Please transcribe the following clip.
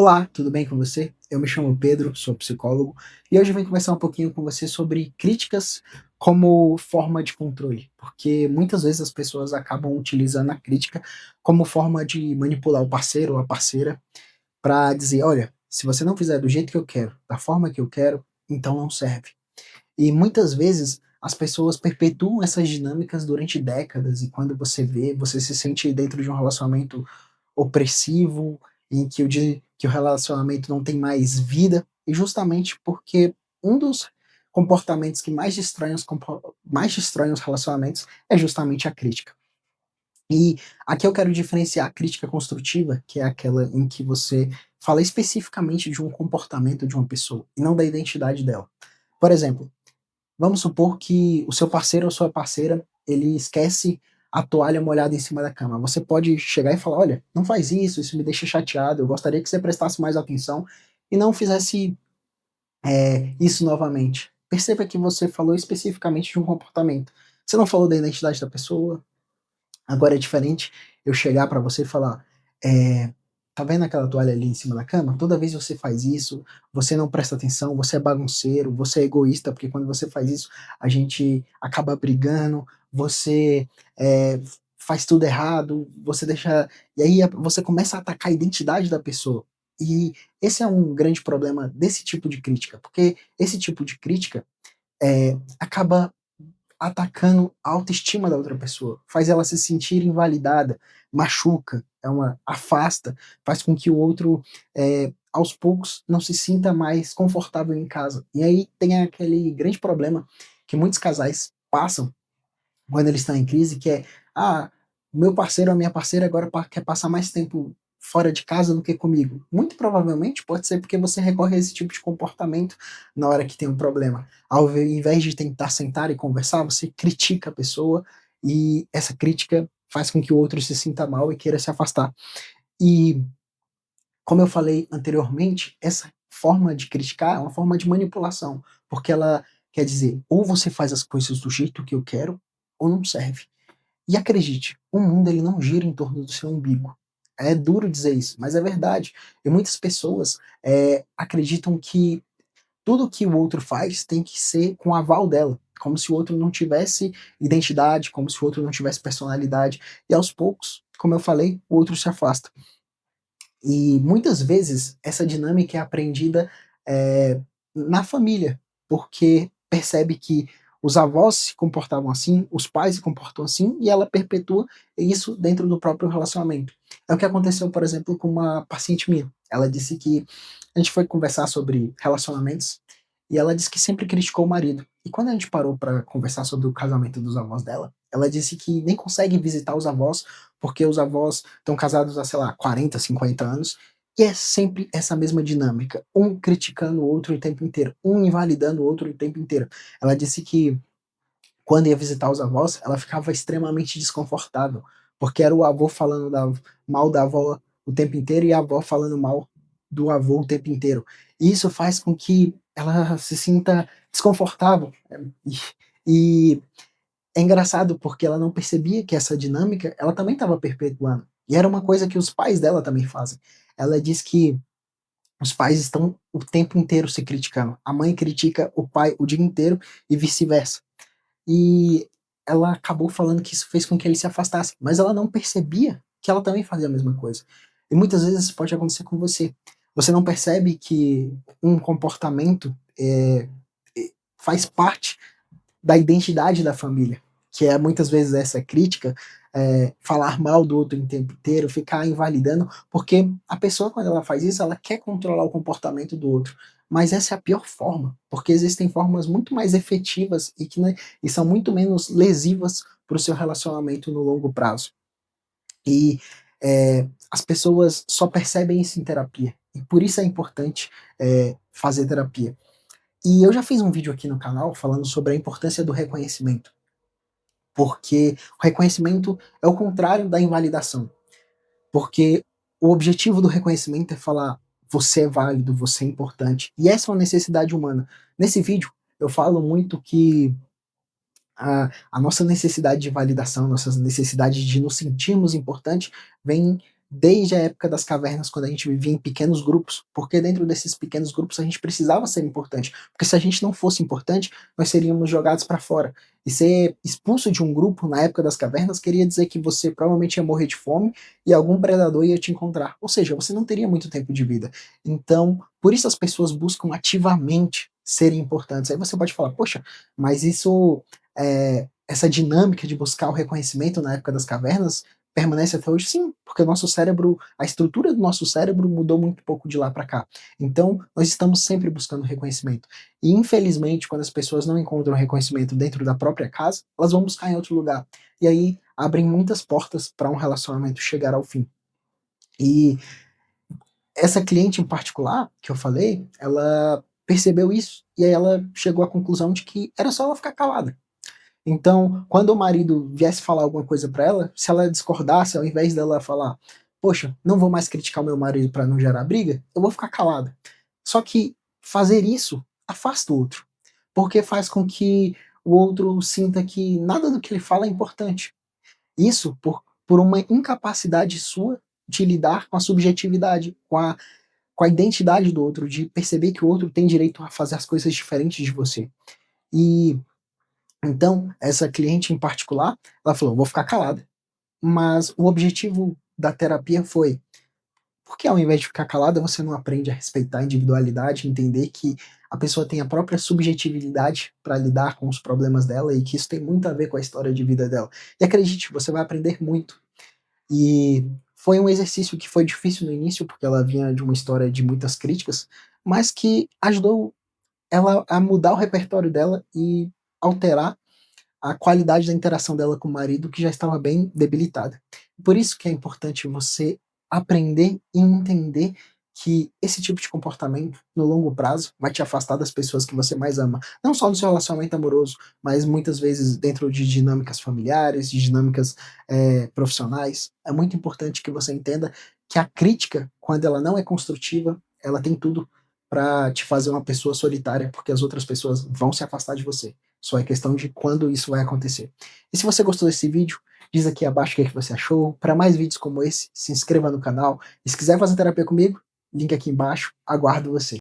Olá, tudo bem com você? Eu me chamo Pedro, sou psicólogo e hoje eu vim conversar um pouquinho com você sobre críticas como forma de controle, porque muitas vezes as pessoas acabam utilizando a crítica como forma de manipular o parceiro ou a parceira para dizer: olha, se você não fizer do jeito que eu quero, da forma que eu quero, então não serve. E muitas vezes as pessoas perpetuam essas dinâmicas durante décadas e quando você vê, você se sente dentro de um relacionamento opressivo, em que que o relacionamento não tem mais vida, e justamente porque um dos comportamentos que mais destroem os relacionamentos é justamente a crítica. E aqui eu quero diferenciar a crítica construtiva, que é aquela em que você fala especificamente de um comportamento de uma pessoa, e não da identidade dela. Por exemplo, vamos supor que o seu parceiro ou sua parceira, ele esquece a toalha molhada em cima da cama. Você pode chegar e falar: olha, não faz isso, isso me deixa chateado, eu gostaria que você prestasse mais atenção e não fizesse isso novamente. Perceba que você falou especificamente de um comportamento. Você não falou da identidade da pessoa. Agora é diferente eu chegar para você e falar: eh, "Tá vendo aquela toalha ali em cima da cama? Toda vez você faz isso, você não presta atenção, você é bagunceiro, você é egoísta, porque quando você faz isso, a gente acaba brigando, você, faz tudo errado, você deixa", e aí você começa a atacar a identidade da pessoa. E esse é um grande problema desse tipo de crítica, porque esse tipo de crítica, acaba atacando a autoestima da outra pessoa, faz ela se sentir invalidada, machuca, afasta, faz com que o outro, aos poucos, não se sinta mais confortável em casa. E aí tem aquele grande problema que muitos casais passam quando eles estão em crise, que é: "Ah, meu parceiro ou a minha parceira agora quer passar mais tempo fora de casa do que comigo". Muito provavelmente pode ser porque você recorre a esse tipo de comportamento na hora que tem um problema. Ao invés de tentar sentar e conversar, você critica a pessoa e essa crítica faz com que o outro se sinta mal e queira se afastar. E, como eu falei anteriormente, essa forma de criticar é uma forma de manipulação, porque ela quer dizer: ou você faz as coisas do jeito que eu quero, ou não serve. E acredite, o mundo ele não gira em torno do seu umbigo. É duro dizer isso, mas é verdade. E muitas pessoas acreditam que tudo que o outro faz tem que ser com o aval dela, como se o outro não tivesse identidade, como se o outro não tivesse personalidade. E aos poucos, como eu falei, o outro se afasta. E muitas vezes essa dinâmica é aprendida na família, porque percebe que os avós se comportavam assim, os pais se comportam assim, e ela perpetua isso dentro do próprio relacionamento. É o que aconteceu, por exemplo, com uma paciente minha. Ela disse que a gente foi conversar sobre relacionamentos e ela disse que sempre criticou o marido. E quando a gente parou para conversar sobre o casamento dos avós dela, ela disse que nem consegue visitar os avós porque os avós estão casados há, sei lá, 40, 50 anos, e é sempre essa mesma dinâmica, um criticando o outro o tempo inteiro, um invalidando o outro o tempo inteiro. Ela disse que quando ia visitar os avós, ela ficava extremamente desconfortável, porque era o avô falando mal da avó o tempo inteiro e a avó falando mal do avô o tempo inteiro. E isso faz com que ela se sinta desconfortável. E é engraçado porque ela não percebia que essa dinâmica ela também estava perpetuando. E era uma coisa que os pais dela também fazem. Ela diz que os pais estão o tempo inteiro se criticando. A mãe critica o pai o dia inteiro e vice-versa. E ela acabou falando que isso fez com que ele se afastasse, mas ela não percebia que ela também fazia a mesma coisa. E muitas vezes isso pode acontecer com você. Você não percebe que um comportamento faz parte da identidade da família, que é muitas vezes essa crítica, falar mal do outro o tempo inteiro, ficar invalidando, porque a pessoa, quando ela faz isso, ela quer controlar o comportamento do outro. Mas essa é a pior forma, porque existem formas muito mais efetivas e são muito menos lesivas para o seu relacionamento no longo prazo. E as pessoas só percebem isso em terapia. E por isso é importante fazer terapia. E eu já fiz um vídeo aqui no canal falando sobre a importância do reconhecimento, porque o reconhecimento é o contrário da invalidação, porque o objetivo do reconhecimento é falar: você é válido, você é importante, e essa é uma necessidade humana. Nesse vídeo eu falo muito que a nossa necessidade de validação, nossas necessidades de nos sentirmos importantes, vem desde a época das cavernas, quando a gente vivia em pequenos grupos, porque dentro desses pequenos grupos a gente precisava ser importante, porque se a gente não fosse importante, nós seríamos jogados para fora. E ser expulso de um grupo na época das cavernas queria dizer que você provavelmente ia morrer de fome e algum predador ia te encontrar. Ou seja, você não teria muito tempo de vida. Então, por isso as pessoas buscam ativamente serem importantes. Aí você pode falar, poxa, mas isso, essa dinâmica de buscar o reconhecimento na época das cavernas permanece até hoje? Sim, porque o nosso cérebro, a estrutura do nosso cérebro mudou muito pouco de lá para cá. Então, nós estamos sempre buscando reconhecimento. E infelizmente, quando as pessoas não encontram reconhecimento dentro da própria casa, elas vão buscar em outro lugar. E aí abrem muitas portas para um relacionamento chegar ao fim. E essa cliente em particular, que eu falei, ela percebeu isso e aí ela chegou à conclusão de que era só ela ficar calada. Então, quando o marido viesse falar alguma coisa para ela, se ela discordasse, ao invés dela falar, poxa, não vou mais criticar o meu marido para não gerar briga, eu vou ficar calada. Só que fazer isso afasta o outro, porque faz com que o outro sinta que nada do que ele fala é importante. Isso por uma incapacidade sua de lidar com a subjetividade, com a identidade do outro, de perceber que o outro tem direito a fazer as coisas diferentes de você. E então, essa cliente em particular, ela falou: vou ficar calada. Mas o objetivo da terapia foi: por que ao invés de ficar calada, você não aprende a respeitar a individualidade, entender que a pessoa tem a própria subjetividade para lidar com os problemas dela e que isso tem muito a ver com a história de vida dela? E acredite, você vai aprender muito. E foi um exercício que foi difícil no início, porque ela vinha de uma história de muitas críticas, mas que ajudou ela a mudar o repertório dela e alterar a qualidade da interação dela com o marido, que já estava bem debilitada. Por isso que é importante você aprender e entender que esse tipo de comportamento, no longo prazo, vai te afastar das pessoas que você mais ama. Não só no seu relacionamento amoroso, mas muitas vezes dentro de dinâmicas familiares, de dinâmicas profissionais. É muito importante que você entenda que a crítica, quando ela não é construtiva, ela tem tudo para te fazer uma pessoa solitária, porque as outras pessoas vão se afastar de você. Só é questão de quando isso vai acontecer. E se você gostou desse vídeo, diz aqui abaixo o que, é que você achou. Para mais vídeos como esse, se inscreva no canal. E se quiser fazer terapia comigo, link aqui embaixo. Aguardo você.